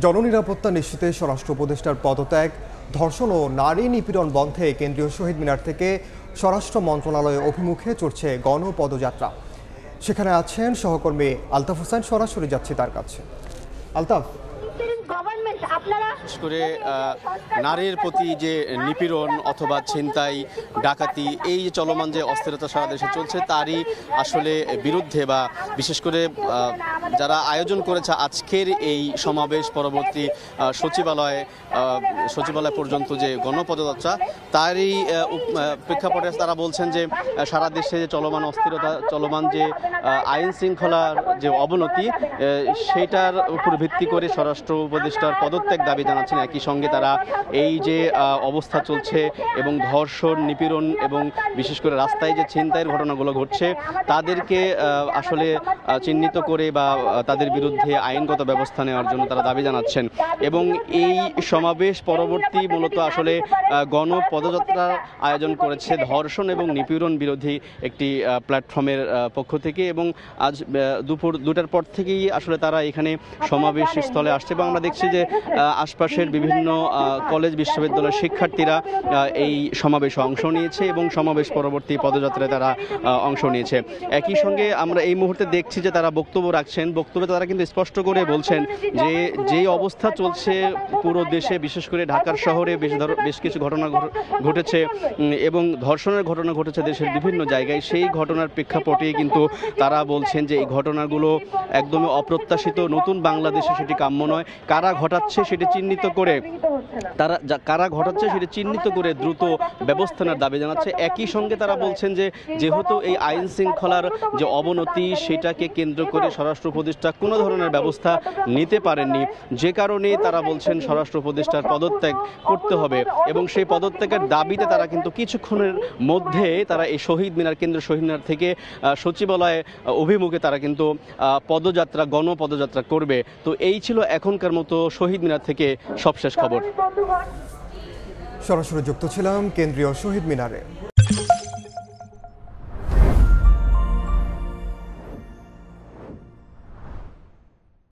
জননিরাপত্তা নিশ্চিতে স্বরাষ্ট্র উপদেষ্টার পদত্যাগ, ধর্ষণ ও নারী নিপীড়ন বন্ধে কেন্দ্রীয় শহীদ মিনার থেকে স্বরাষ্ট্র মন্ত্রণালয় অভিমুখে চলছে গণপদযাত্রা। সেখানে আছেন সহকর্মী আলতাফ হোসেন, সরাসরি যাচ্ছি তার কাছে। আলতাফ, বিশেষ করে নারীর প্রতি যে নিপীড়ন অথবা ছিনতাই, ডাকাতি, এই যে চলমান যে অস্থিরতা সারা দেশে চলছে তারই আসলে বিরুদ্ধে বা বিশেষ করে যারা আয়োজন করেছে আজকের এই সমাবেশ পরবর্তী সচিবালয় পর্যন্ত যে গণপদযাত্রা, তারই প্রেক্ষাপটে তারা বলছেন যে সারা দেশে যে চলমান অস্থিরতা, চলমান যে আইন শৃঙ্খলার যে অবনতি, সেইটার উপর ভিত্তি করে স্বরাষ্ট্র উপদেষ্টার পদত্যাগ দাবি জানাচ্ছেন। একই সঙ্গে তারা এই যে অবস্থা চলছে এবং ধর্ষণ, নিপীড়ন এবং বিশেষ করে রাস্তায় যে ছিনতাইয়ের ঘটনাগুলো ঘটছে তাদেরকে আসলে চিহ্নিত করে বা তাদের বিরুদ্ধে আইনগত ব্যবস্থা নেওয়ার জন্য তারা দাবি জানাচ্ছেন। এবং এই সমাবেশ পরবর্তী মূলত আসলে গণপদযাত্রার আয়োজন করেছে ধর্ষণ এবং নিপীড়ন বিরোধী একটি প্ল্যাটফর্মের পক্ষ থেকে, এবং আজ দুপুর 2টার পর থেকেই আসলে তারা এখানে সমাবেশ স্থলে আসছে এবং আমরা দেখছি যে আশপাশের বিভিন্ন কলেজ বিশ্ববিদ্যালয়ের শিক্ষার্থীরা এই সমাবেশে অংশ নিয়েছে এবং সমাবেশ পরবর্তী পদযাত্রায় তারা অংশ নিয়েছে। একই সঙ্গে আমরা এই মুহূর্তে দেখছি যে তারা বক্তব্য রাখছেন। বক্তব্যে তারা কিন্তু স্পষ্ট করে বলছেন যে যেই অবস্থা চলছে পুরো দেশে, বিশেষ করে ঢাকার শহরে বেশ কিছু ঘটনা ঘটেছে এবং ধর্ষণের ঘটনা ঘটেছে দেশের বিভিন্ন জায়গায়, সেই ঘটনার প্রেক্ষাপটে কিন্তু তারা বলছেন যে এই ঘটনাগুলো একদমই অপ্রত্যাশিত, নতুন বাংলাদেশে সেটি কাম্য নয়। কারা ঘটাচ্ছে সেটি চিহ্নিত করে দ্রুত ব্যবস্থা নেওয়ার দাবি জানাচ্ছে। একই সঙ্গে তারা বলছেন যে যেহেতু এই আইন শৃঙ্খলার যে অবনতি, সেটাকে কেন্দ্র করে স্বরাষ্ট্র উপদেষ্টা কোনো ধরনের ব্যবস্থা নিতে পারেননি, যে কারণে তারা বলছেন স্বরাষ্ট্র উপদেষ্টার পদত্যাগ করতে হবে এবং সেই পদত্যাগের দাবিতে তারা কিন্তু কিছুক্ষণের মধ্যে তারা এই কেন্দ্রীয় শহীদ মিনার থেকে সচিবালয়ে অভিমুখে তারা কিন্তু গণপদযাত্রা করবে। তো এই ছিল এখনকার মতো শহীদ মিনার থেকে সবশেষ খবর। সরাসরি যুক্ত ছিলাম কেন্দ্রীয় শহীদ মিনারে।